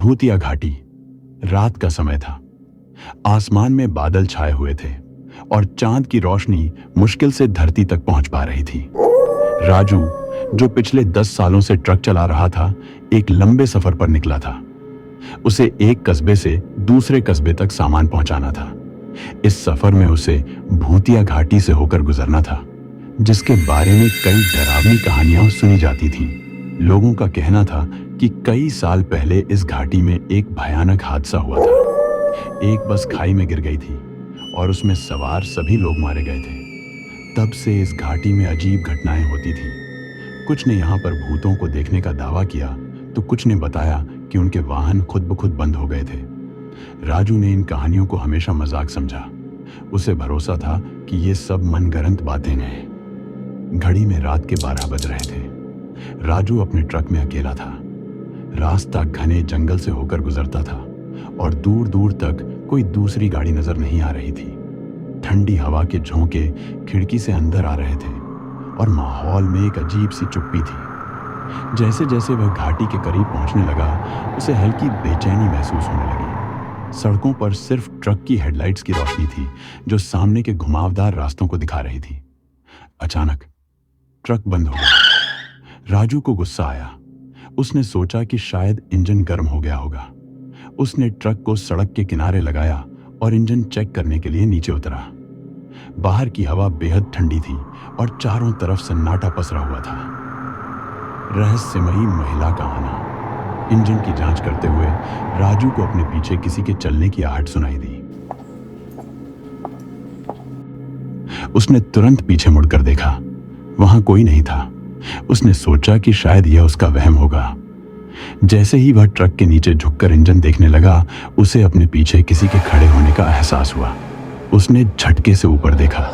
भूतिया घाटी। रात का समय था। आसमान में बादल छाए हुए थे और चांद की रोशनी मुश्किल से धरती तक पहुंच पा रही थी। राजू, जो पिछले 10 सालों से ट्रक चला रहा था, एक लंबे सफर पर निकला था। उसे एक कस्बे से दूसरे कस्बे तक सामान पहुंचाना था। इस सफर में उसे भूतिया घाटी से होकर गुजरना था, जिसके बारे में कई डरावनी कहानियां सुनी जाती थीं। लोगों का कहना था कि कई साल पहले इस घाटी में एक भयानक हादसा हुआ था। एक बस खाई में गिर गई थी और उसमें सवार सभी लोग मारे गए थे। तब से इस घाटी में अजीब घटनाएं होती थीं। कुछ ने यहाँ पर भूतों को देखने का दावा किया तो कुछ ने बताया कि उनके वाहन खुद ब खुद बंद हो गए थे। राजू ने इन कहानियों को हमेशा मजाक समझा। उसे भरोसा था कि ये सब मनगढ़ंत बातें हैं। घड़ी में रात के 12 बज रहे थे। राजू अपने ट्रक में अकेला था। रास्ता घने जंगल से होकर गुजरता था और दूर दूर तक कोई दूसरी गाड़ी नजर नहीं आ रही थी। ठंडी हवा के झोंके खिड़की से अंदर आ रहे थे और माहौल में एक अजीब सी चुप्पी थी। जैसे जैसे वह घाटी के करीब पहुंचने लगा, उसे हल्की बेचैनी महसूस होने लगी। सड़कों पर सिर्फ ट्रक की हेडलाइट्स की रोशनी थी, जो सामने के घुमावदार रास्तों को दिखा रही थी। अचानक ट्रक बंद हो गया। राजू को गुस्सा आया। उसने सोचा कि शायद इंजन गर्म हो गया होगा। उसने ट्रक को सड़क के किनारे लगाया और इंजन चेक करने के लिए नीचे उतरा। बाहर की हवा बेहद ठंडी थी और चारों तरफ सन्नाटा पसरा हुआ था। रहस्यमयी महिला का आना। इंजन की जांच करते हुए राजू को अपने पीछे किसी के चलने की आहट सुनाई दी। उसने तुरंत पीछे मुड़कर देखा। वहां कोई नहीं था। उसने सोचा कि शायद यह उसका वहम होगा। जैसे ही वह ट्रक के नीचे झुककर इंजन देखने लगा, उसे अपने पीछे किसी के खड़े होने का एहसास हुआ। उसने झटके से ऊपर देखा।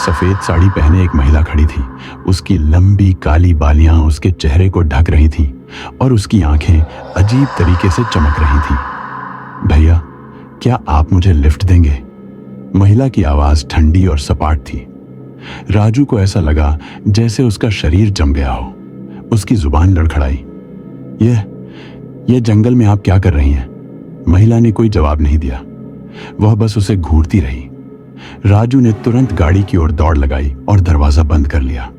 सफेद साड़ी पहने एक महिला खड़ी थी। उसकी लंबी काली बालियां उसके चेहरे को ढक रही थीं और उसकी आंखें अजीब तरीके से चमक रही थीं। भैया, क्या आप मुझे लिफ्ट देंगे? महिला की आवाज ठंडी और सपाट थी। राजू को ऐसा लगा जैसे उसका शरीर जम गया हो। उसकी जुबान लड़खड़ाई। यह जंगल में आप क्या कर रही हैं? महिला ने कोई जवाब नहीं दिया। वह बस उसे घूरती रही। राजू ने तुरंत गाड़ी की ओर दौड़ लगाई और दरवाजा बंद कर लिया।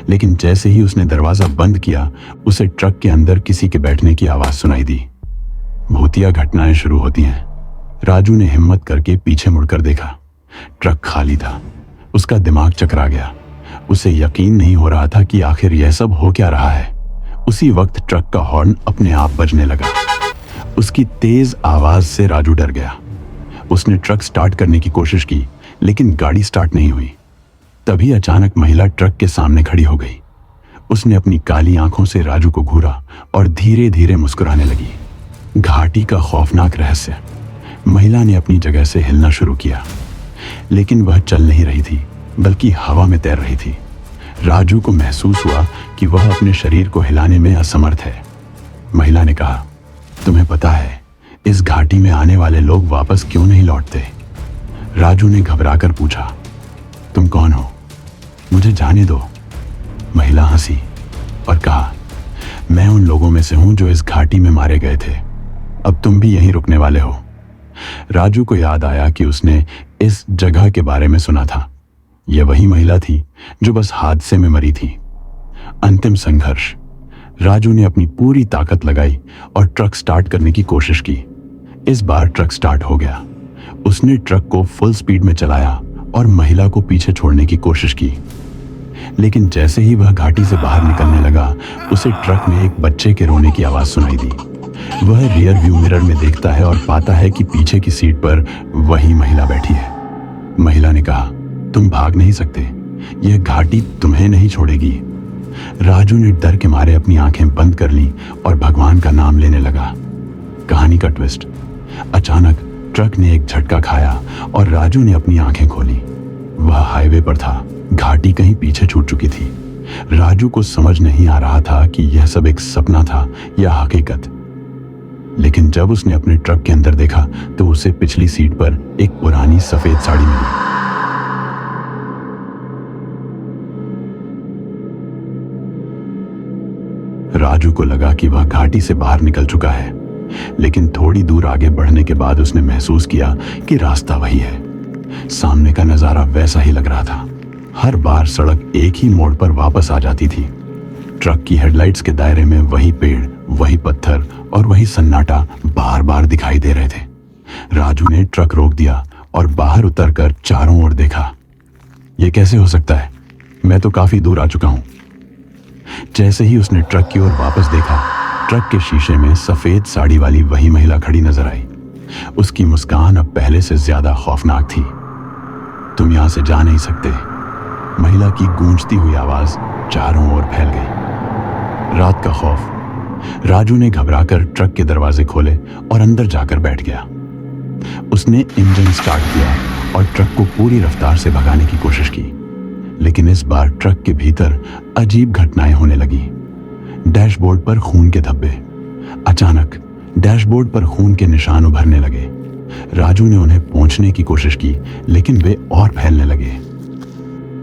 लेकिन जैसे ही उसने दरवाजा बंद किया, उसे ट्रक के अंदर किसी के बैठने की आवाज सुनाई दी। भूतिया घटनाएं शुरू होती हैं। राजू ने हिम्मत करके पीछे मुड़कर देखा। ट्रक खाली था। उसका दिमाग चकरा गया। उसे यकीन नहीं हो रहा था कि आखिर यह सब हो क्या रहा है। उसी वक्त ट्रक का हॉर्न अपने आप बजने लगा। उसकी तेज आवाज से राजू डर गया। उसने ट्रक स्टार्ट करने की कोशिश की, लेकिन गाड़ी स्टार्ट नहीं हुई। तभी अचानक महिला ट्रक के सामने खड़ी हो गई। उसने अपनी काली आंखों से राजू को घूरा और धीरे धीरे मुस्कुराने लगी। घाटी का खौफनाक रहस्य। महिला ने अपनी जगह से हिलना शुरू किया, लेकिन वह चल नहीं रही थी, बल्कि हवा में तैर रही थी। राजू को महसूस हुआ कि वह अपने शरीर को हिलाने में असमर्थ है। महिला ने कहा, तुम्हें पता है इस घाटी में आने वाले लोग वापस क्यों नहीं लौटते? राजू ने घबराकर पूछा, तुम कौन हो? मुझे जाने दो। महिला हंसी और कहा, मैं उन लोगों में से हूं जो इस घाटी में मारे गए थे। अब तुम भी यहीं रुकने वाले हो। राजू को याद आया कि उसने इस जगह के बारे में सुना था। यह वही महिला थी जो बस हादसे में मरी थी। अंतिम संघर्ष। राजू ने अपनी पूरी ताकत लगाई और ट्रक स्टार्ट करने की कोशिश की। इस बार ट्रक स्टार्ट हो गया। उसने ट्रक को फुल स्पीड में चलाया और महिला को पीछे छोड़ने की कोशिश की। लेकिन जैसे ही वह घाटी से बाहर निकलने लगा, उसे ट्रक में एक बच्चे के रोने की आवाज सुनाई दी। वह रियर व्यू मिरर में देखता है और पाता है कि पीछे की सीट पर वही महिला बैठी है। महिला ने कहा, तुम भाग नहीं सकते। यह घाटी तुम्हें नहीं छोड़ेगी। राजू ने डर के मारे अपनी आंखें बंद कर लीं और भगवान का नाम लेने लगा। कहानी का ट्विस्ट। अचानक ट्रक ने एक झटका खाया और राजू ने अपनी आंखें खोली। वह हाईवे पर था। घाटी कहीं पीछे छूट चुकी थी। राजू को समझ नहीं आ रहा था कि यह सब एक सपना था या हकीकत। लेकिन जब उसने अपने ट्रक के अंदर देखा तो उसे पिछली सीट पर एक पुरानी सफेद साड़ी मिली। राजू को लगा कि वह घाटी से बाहर निकल चुका है। लेकिन थोड़ी दूर आगे बढ़ने के बाद उसने महसूस किया कि रास्ता वही है। सामने का नजारा वैसा ही लग रहा था। हर बार सड़क एक ही मोड़ पर वापस आ जाती थी। ट्रक की हेडलाइट्स के दायरे में वही पेड़, वही पत्थर और वही सन्नाटा बार बार दिखाई दे रहे थे। राजू ने ट्रक रोक दिया और बाहर उतरकर चारों ओर देखा। यह कैसे हो सकता है? मैं तो काफी दूर आ चुका हूं। जैसे ही उसने ट्रक की ओर वापस देखा, ट्रक के शीशे में सफेद साड़ी वाली वही महिला खड़ी नजर आई। उसकी मुस्कान अब पहले से ज्यादा खौफनाक थी। तुम यहां से जा नहीं सकते, महिला की गूंजती हुई आवाज चारों ओर फैल गई। रात का खौफ। राजू ने घबराकर ट्रक के दरवाजे खोले और अंदर जाकर बैठ गया। उसने इंजन स्टार्ट किया और ट्रक को पूरी रफ्तार से भगाने की कोशिश की, लेकिन इस बार ट्रक के भीतर अजीब घटनाएं होने लगी। डैशबोर्ड पर खून के धब्बे। अचानक डैशबोर्ड पर खून के निशान उभरने लगे। राजू ने उन्हें पोंछने की कोशिश की, लेकिन वे और फैलने लगे।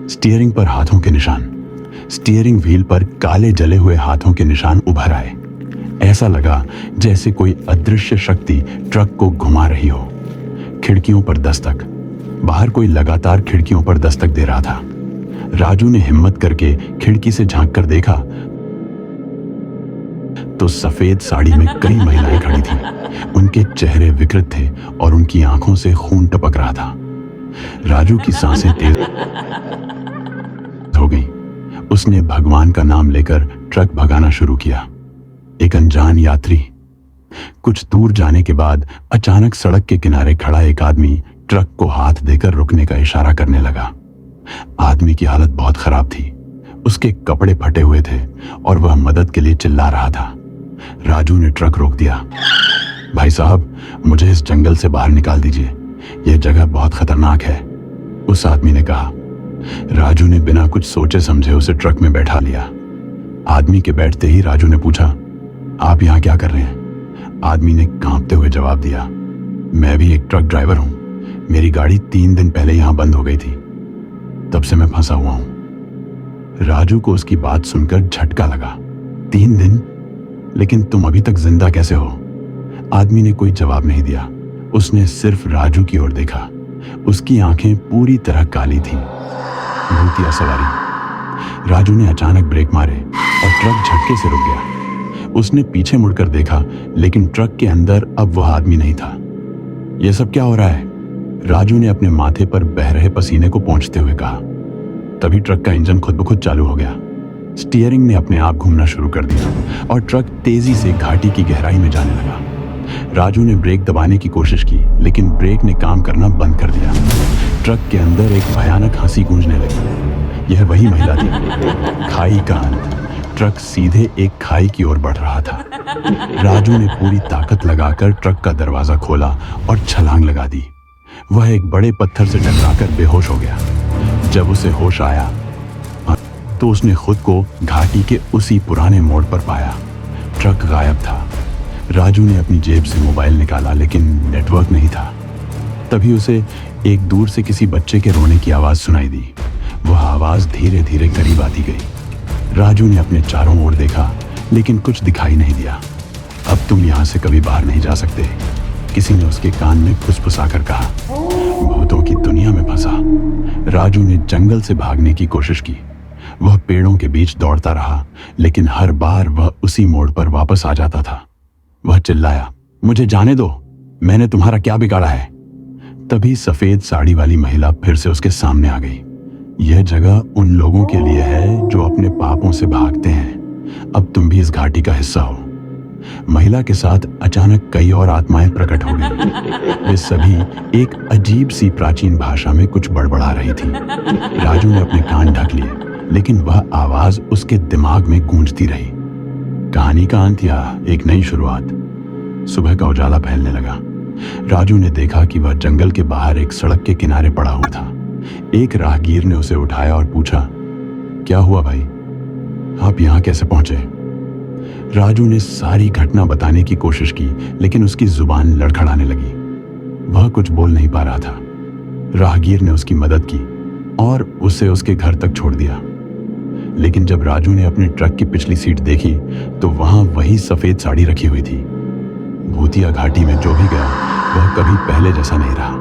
स्टीयरिंग पर हाथों के निशान। स्टीयरिंग व्हील पर काले जले हुए हाथों के निशान उभर आए। ऐसा लगा जैसे कोई अदृश्य शक्ति ट्रक को घुमा रही हो। खिड़कियों पर दस्तक। बाहर कोई लगातार खिड़कियों पर दस्तक दे रहा था। राजू ने हिम्मत करके खिड़की से झांक कर देखा तो सफेद साड़ी में कई महिलाएं खड़ी थीं। उनके चेहरे विकृत थे और उनकी आंखों से खून टपक रहा था। राजू की सांसें तेज हो गईं। उसने भगवान का नाम लेकर ट्रक भगाना शुरू किया। एक अनजान यात्री। कुछ दूर जाने के बाद अचानक सड़क के किनारे खड़ा एक आदमी ट्रक को हाथ देकर रुकने का इशारा करने लगा। आदमी की हालत बहुत खराब थी। उसके कपड़े फटे हुए थे और वह मदद के लिए चिल्ला रहा था। राजू ने ट्रक रोक दिया। भाई साहब, मुझे इस जंगल से बाहर निकाल दीजिए, यह जगह बहुत खतरनाक है, उस आदमी ने कहा। राजू ने बिना कुछ सोचे समझे उसे ट्रक में बैठा लिया। आदमी के बैठते ही राजू ने पूछा, आप यहां क्या कर रहे हैं? आदमी ने कांपते हुए जवाब दिया, मैं भी एक ट्रक ड्राइवर हूं। मेरी गाड़ी 3 दिन पहले यहां बंद हो गई थी, तब से मैं फंसा हुआ हूं। राजू को उसकी बात सुनकर झटका लगा। 3 दिन? लेकिन तुम अभी तक जिंदा कैसे हो? आदमी ने कोई जवाब नहीं दिया। उसने सिर्फ राजू की ओर देखा। उसकी आंखें पूरी तरह काली थीं। भूतिया सवारी। राजू ने अचानक ब्रेक मारे और ट्रक झटके से रुक गया। उसने पीछे मुड़कर देखा, लेकिन ट्रक के अंदर अब वह आदमी नहीं था। यह सब क्या हो रहा है? राजू ने अपने माथे पर बह रहे पसीने को पोंछते हुए कहा। तभी ट्रक का इंजन खुद ब खुद चालू हो गया। स्टीयरिंग ने अपने आप घूमना शुरू कर दिया और ट्रक तेजी से घाटी की गहराई में जाने लगा। राजू ने ब्रेक दबाने की कोशिश की, लेकिन ब्रेक ने काम करना बंद कर दिया। ट्रक के अंदर एक भयानक हंसी गूंजने लगी। यह वही महिला थी। खाई का अंत। ट्रक सीधे एक खाई की ओर बढ़ रहा था। राजू ने पूरी ताकत लगाकर ट्रक का दरवाजा खोला और छलांग लगा दी। वह एक बड़े पत्थर से टकराकर बेहोश हो गया। जब उसे होश आया तो उसने खुद को घाटी के उसी पुराने मोड़ पर पाया। ट्रक गायब था। राजू ने अपनी जेब से मोबाइल निकाला, लेकिन नेटवर्क नहीं था। तभी उसे एक दूर से किसी बच्चे के रोने की आवाज सुनाई दी। वह आवाज धीरे धीरे करीब आती गई। राजू ने अपने चारों ओर देखा, लेकिन कुछ दिखाई नहीं दिया। अब तुम यहां से कभी बाहर नहीं जा सकते, किसी ने उसके कान में फुसफुसाकर कहा। भूतों की दुनिया में फंसा। राजू ने जंगल से भागने की कोशिश की। वह पेड़ों के बीच दौड़ता रहा, लेकिन हर बार वह उसी मोड़ पर वापस आ जाता था। वह चिल्लाया, मुझे जाने दो, मैंने तुम्हारा क्या बिगाड़ा है? तभी सफेद साड़ी वाली महिला फिर से उसके सामने आ गई। यह जगह उन लोगों के लिए है जो अपने पापों से भागते हैं। अब तुम भी इस घाटी का हिस्सा हो। महिला के साथ अचानक कई और आत्माएं प्रकट हो गईं। वे सभी एक अजीब सी प्राचीन भाषा में कुछ बड़बड़ा रही थीं। राजू ने अपने कान ढक लिए, लेकिन वह आवाज उसके दिमाग में गूंजती रही। कहानी का अंत या एक नई शुरुआत? सुबह का उजाला फैलने लगा। राजू ने देखा कि वह जंगल के बाहर एक सड़क के किनारे पड़ा हुआ था। एक राहगीर ने उसे उठाया और पूछा, क्या हुआ भाई, आप यहां कैसे पहुंचे? राजू ने सारी घटना बताने की कोशिश की, लेकिन उसकी जुबान लड़खड़ाने लगी। वह कुछ बोल नहीं पा रहा था। राहगीर ने उसकी मदद की और उसे उसके घर तक छोड़ दिया। लेकिन जब राजू ने अपने ट्रक की पिछली सीट देखी तो वहां वही सफेद साड़ी रखी हुई थी। भूतिया घाटी में जो भी गया वह कभी पहले जैसा नहीं रहा।